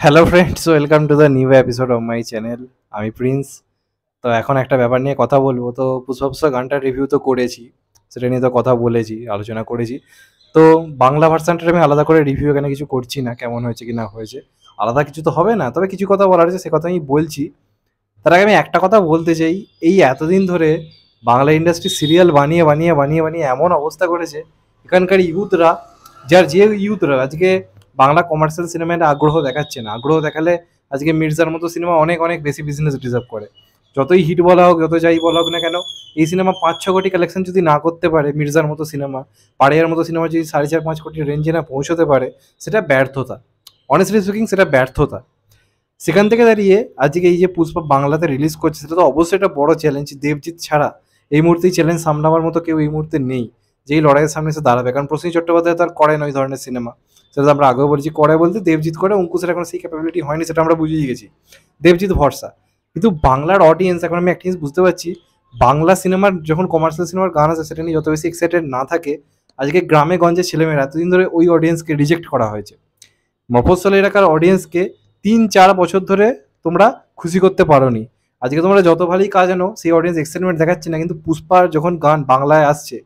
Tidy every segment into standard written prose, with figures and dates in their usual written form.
Hello friends, welcome to the new episode of my channel. আমি Prince. তো এখন একটা ব্যাপার নিয়ে কথা বলবো। তো পুষ্পা গানটার রিভিউ তো করেছি, সেটা নিয়ে তো কথা বলেছি, আলোচনা করেছি। তো বাংলা ভার্সানটার আমি আলাদা করে রিভিউ এখানে কিছু করছি না, কেমন হয়েছে কি না হয়েছে। আলাদা কিছু তো হবে না, তবে কিছু কথা বলার আছে, সে কথা আমি বলছি। তার আগে আমি একটা কথা বলতে চাই। এই এতদিন ধরে বাংলা ইন্ডাস্ট্রি সিরিয়াল বানিয়ে বানিয়ে বানিয়ে বানিয়ে এমন অবস্থা করেছে, এখানকার ইউথরা, যে ইউথরা আজকে বাংলা কমার্শিয়াল সিনেমায় আগ্রহ দেখাচ্ছে না। আগ্রহ দেখালে আজকে মির্জার মতো সিনেমা অনেক অনেক বেশি বিজনেস ডিজার্ভ করে। যতই হিট বলা হোক, যত যাই বলা হোক না কেন, এই সিনেমা 5-6 কোটি কালেকশন যদি না করতে পারে, মির্জার মতো সিনেমা, পাড়িয়ার মতো সিনেমা যদি 4.5-5 কোটি রেঞ্জে না পৌঁছতে পারে, সেটা ব্যর্থতা। অনেস্টলি স্পিকিং, সেটা ব্যর্থতা। সেখান থেকে দাঁড়িয়ে আজকে এই যে পুষ্পা বাংলাতে রিলিজ করছে, সেটা তো অবশ্যই একটা বড় চ্যালেঞ্জ। দেবজিৎ ছাড়া এই মুহূর্তে চ্যালেঞ্জ সামলাবার মতো কেউ এই মুহূর্তে নেই, যেই লড়াইয়ের সামনে এসে দাঁড়াবে। কারণ প্রসেনজিৎ চট্টোপাধ্যায় তো আর করেন ওই ধরনের সিনেমা। সেটা তো আমরা আগেও বলেছি, করে বলতে দেবজিৎ করে, অঙ্কুশের এখন সেই ক্যাপাবিলিটি হয়নি, সেটা আমরা বুঝেই গেছি। দেবজিৎ ভরসা। কিন্তু বাংলার অডিয়েন্স, এখন আমি একটা জিনিস বুঝতে পারছি, বাংলা সিনেমার যখন কমার্শিয়াল সিনেমার গান আছে, সেটা নিয়ে যত বেশি এক্সাইটেড না থাকে, আজকে গ্রামে গঞ্জে ছেলেমেয়েরা এতদিন ধরে ওই অডিয়েন্সকে রিজেক্ট করা হয়েছে। মফস্বল এলাকার অডিয়েন্সকে 3-4 বছর ধরে তোমরা খুশি করতে পারোনি। আজকে তোমরা যত ভালোই কাজ আনো, সেই অডিয়েন্স এক্সাইটমেন্ট দেখাচ্ছে না। কিন্তু পুষ্পার যখন গান বাংলায় আসছে,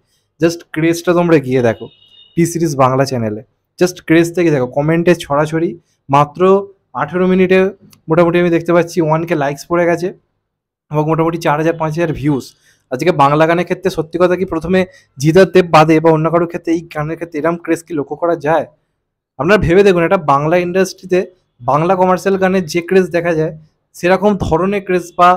জাস্ট ক্রেজটা তোমরা গিয়ে দেখো টি সিরিজ বাংলা চ্যানেলে। জাস্ট ক্রেজ থেকে দেখো, কমেন্টে ছড়াছড়ি। মাত্র 18 মিনিটে মোটামুটি আমি দেখতে পাচ্ছি 1K লাইকস পড়ে গেছে, এবং মোটামুটি 4,000-5,000 ভিউজ। আজকে বাংলা গানের ক্ষেত্রে সত্যি কথা কি, প্রথমে জিদার দেব বাদে বা অন্য কারোর ক্ষেত্রে এই গানের ক্ষেত্রে এরম ক্রেজ কি লক্ষ্য করা যায়? আপনারা ভেবে দেখুন, একটা বাংলা ইন্ডাস্ট্রিতে বাংলা কমার্শিয়াল গানের যে ক্রেজ দেখা যায়, সেরকম ধরনের ক্রেজ বা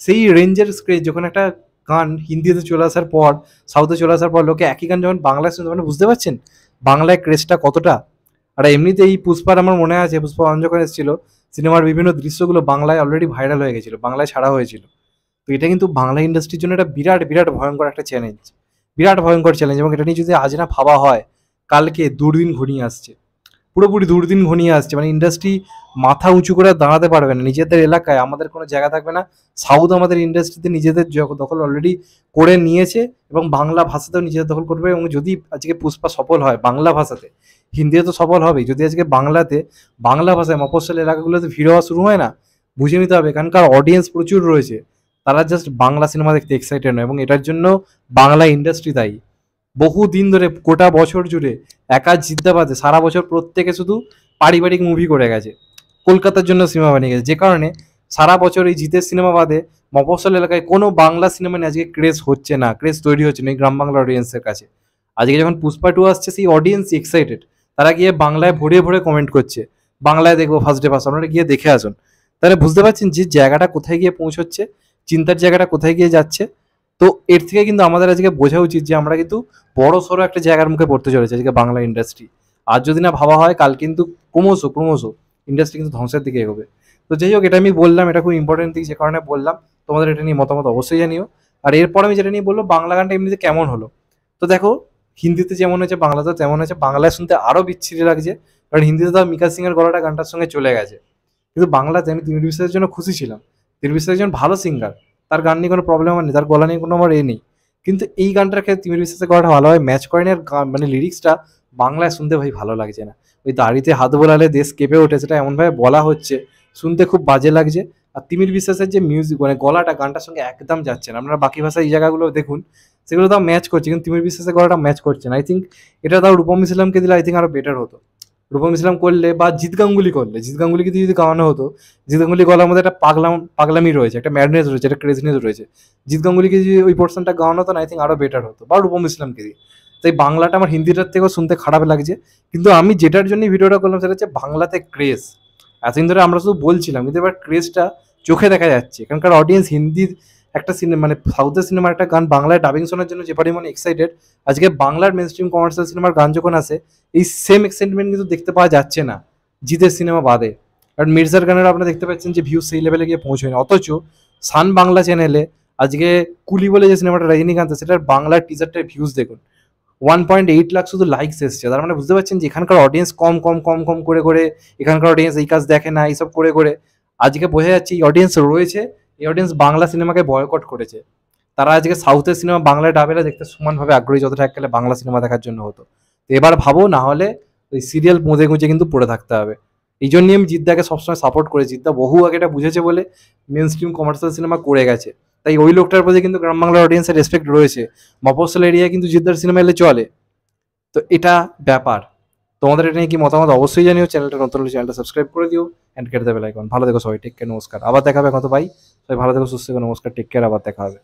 সেই রেঞ্জের ক্রেজ যখন একটা গান হিন্দিতে চলে আসার পর, সাউথে চলে আসার পর, লোকে একই গান যখন বাংলায় শুনতে, মানে বুঝতে পারছেন বাংলায় ক্রেজটা কতটা। আর এমনিতে এই পুষ্পার আমার মনে আছে, পুষ্পা ওয়ান যখন এসেছিল, সিনেমার বিভিন্ন দৃশ্যগুলো বাংলায় অলরেডি ভাইরাল হয়ে গেছিলো, বাংলায় ছাড়া হয়েছিল। তো এটা কিন্তু বাংলা ইন্ডাস্ট্রির জন্য একটা বিরাট বিরাট ভয়ঙ্কর একটা চ্যালেঞ্জ, বিরাট ভয়ঙ্কর চ্যালেঞ্জ। এবং এটা নিয়ে যদি আজ না ভাবা হয়, কালকে দুর্দিন ঘনিয়ে আসছে, পুরোপুরি দুর্দিন ঘনিয়ে আসছে। মানে ইন্ডাস্ট্রি মাথা উঁচু করে দাঁড়াতে পারবে না। নিজেদের এলাকায় আমাদের কোনো জায়গা থাকবে না। সাউথ আমাদের ইন্ডাস্ট্রিতে নিজেদের দখল অলরেডি করে নিয়েছে, এবং বাংলা ভাষাতেও নিজেদের দখল করবে। এবং যদি আজকে পুষ্পা সফল হয় বাংলা ভাষাতে, হিন্দিতে তো সফল হবেই। যদি আজকে বাংলাতে, বাংলা ভাষায় মফস্বল এলাকাগুলোতে ভিড় হওয়া শুরু হয় না, বুঝে নিতে হবে এখানকার অডিয়েন্স প্রচুর রয়েছে, তারা জাস্ট বাংলা সিনেমা দেখতে এক্সাইটেড নয়। এবং এটার জন্য বাংলা ইন্ডাস্ট্রি দায়ী। বহুদিন ধরে, গোটা বছর জুড়ে একা জিদ্দাবাদে সারা বছর প্রত্যেকে শুধু পারিবারিক মুভি করে গেছে, কলকাতার জন্য সিনেমা বানিয়ে গেছে, যে কারণে সারা বছর এই জিতের সিনেমা বাদে মফস্বল এলাকায় কোনো বাংলা সিনেমা নিয়ে আজকে ক্রেজ হচ্ছে না, ক্রেজ তৈরি হচ্ছে না এই গ্রাম বাংলা অডিয়েন্সের কাছে। আজকে যখন পুষ্পা 2 আসছে, সেই অডিয়েন্স এক্সাইটেড, তারা গিয়ে বাংলায় ভরে ভরে কমেন্ট করছে, বাংলায় দেখবো ফার্স্ট ডে ফার্স্ট। আপনারা গিয়ে দেখে আসুন, তাহলে বুঝতে পারছেন যে জায়গাটা কোথায় গিয়ে পৌঁছচ্ছে, চিন্তার জায়গাটা কোথায় গিয়ে যাচ্ছে। তো এর থেকে কিন্তু আমাদের আজকে বোঝা উচিত যে আমরা কিন্তু বড় সড়ো একটা জায়গার মুখে পড়তে চলেছে আজকে বাংলা ইন্ডাস্ট্রি। আর যদি না ভাবা হয়, কাল কিন্তু ক্রমশ ক্রমশ ইন্ডাস্ট্রি কিন্তু ধ্বংসের দিকে এগোবে। তো যাই হোক, এটা আমি বললাম, এটা খুব ইম্পর্টেন্ট দিক, যে কারণে বললাম। তোমাদের এটা নিয়ে মতামত অবশ্যই জানিও। আর এরপর আমি যেটা নিয়ে বলবো, বাংলা গানটা এমনিতে কেমন হলো। তো দেখো, হিন্দিতে যেমন হয়েছে বাংলাতেও তেমন হয়েছে। বাংলায় শুনতে আরও বিচ্ছিরি লাগছে, কারণ হিন্দিতে তো মিকা সিং এর গলাটা গানটার সঙ্গে চলে গেছে। কিন্তু বাংলাতে আমি তিমির বিশ্বাসের জন্য খুশি ছিলাম। তিমির বিশ্বাস একজন ভালো সিঙ্গার, তার গান নিয়ে কোনো প্রবলেম আমার নেই, তার গলা নিয়ে কোনো আমার নেই। কিন্তু এই গানটার ক্ষেত্রে তিমির বিশ্বাসের গলাটা ভালোভাবে ম্যাচ করেনি। আর গান মানে লিরিক্সটা বাংলায় শুনতে ভাই ভালো লাগছে না। ওই দাড়িতে হাত বোলালে দেশ কেঁপে ওঠে, সেটা এমনভাবে বলা হচ্ছে, শুনতে খুব বাজে লাগছে। আর তিমির বিশ্বাসের যে মিউজিক, মানে গলাটা গানটার সঙ্গে একদম যাচ্ছে না। আপনারা বাকি ভাষায় এই জায়গাগুলো দেখুন, সেগুলো তাও ম্যাচ করছে, কিন্তু তিমির বিশ্বাসের গলাটা ম্যাচ করছে না। আই থিঙ্ক এটা তাও রূপম ইসলামকে দিলে আই থিঙ্ক আরও বেটার হতো। রূপম ইসলাম করলে, বা জিৎ গাঙ্গুলি করলে, জিৎ গাঙ্গুলিকে দিয়ে যদি গাওয়ানো হতো, জিৎ গাঙ্গুলি গলার মধ্যে একটা পাগলামি রয়েছে, একটা ম্যাডনেস রয়েছে, একটা ক্রেজনেস রয়েছে। জিৎ গাঙ্গুলিকে যদি ওই পোর্শনটা গাওয়ানো হতো না, আই থিঙ্ক আরও বেটার হতো, বা রূপম ইসলামকে দিয়ে। তাই বাংলাটা আমার হিন্দিটার থেকেও শুনতে খারাপ লাগছে। কিন্তু আমি যেটার জন্য ভিডিওটা করলাম, সেটা হচ্ছে বাংলাতে ক্রেজ। এতদিন ধরে আমরা শুধু বলছিলাম, কিন্তু এবার ক্রেজটা চোখে দেখা যাচ্ছে। এখানকার অডিয়েন্স হিন্দির একটা সিনেমা, মানে সাউথের সিনেমার একটা গান বাংলায় ডাবিং শোনার জন্য যে পরিমাণে এক্সাইটেড, আজকে বাংলার মেন স্ট্রিম কমার্শিয়াল সিনেমার গান যখন আসে, এই সেম এক্সাইটমেন্ট কিন্তু দেখতে পাওয়া যাচ্ছে না জিতের সিনেমা বাদে। কারণ মির্জার গানের আপনারা দেখতে পাচ্ছেন যে ভিউজ সেই লেভেলে গিয়ে পৌঁছয়নি। অথচ সান বাংলা চ্যানেলে আজকে কুলি বলে যে সিনেমাটা রজনীকান্ত, সেটার বাংলার টিজারটার ভিউজ দেখুন, 1.8 লাখ শুধু লাইকস এসছে। তার মানে বুঝতে পারছেন যে এখানকার অডিয়েন্স কম কম কম কম করে করে, এখানকার অডিয়েন্স এই কাজ দেখে না, এইসব করে করে আজকে বোঝা যাচ্ছে এই অডিয়েন্স রয়েছে। এই অডিয়েন্স বাংলা সিনেমাকে বয়কট করেছে। তারা আজকে সাউথের সিনেমা বাংলায় ডাবেলে দেখতে সমানভাবে আগ্রহী, যতটা এককালে বাংলা সিনেমা দেখার জন্য হতো। তো এবার ভাবো, না হলে ওই সিরিয়াল মুঁজে গুঁজে কিন্তু পড়ে থাকতে হবে। এই জন্যই আমি জিদ্দাকে সবসময় সাপোর্ট করি। জিদ্দা বহু আগে এটা বুঝেছে বলে মেন স্ট্রিম কমার্শিয়াল সিনেমা করে গেছে। তাই ওই লোকটার প্রতি কিন্তু গ্রাম বাংলার অডিয়েন্সের রেসপেক্ট রয়েছে। মফস্বল এরিয়ায় কিন্তু জিদ্দার সিনেমা এলে চলে। তো এটা ব্যাপার। তোমাদের এটা নিয়ে কি মতামত অবশ্যই জানিও। চ্যানেলটা নতুন হলে চ্যানেলটা সাবস্ক্রাইব করে দিও অ্যান্ড কেটে দেবে বেল আইকন। ভালো থেকো সবাই, টেক কেয়ার, নমস্কার। আবার দেখা হবে কত ভাই, সবাই ভালো থেকো, সুস্থ থেকো, নমস্কার, টেক কেয়ার, আবার দেখা হবে।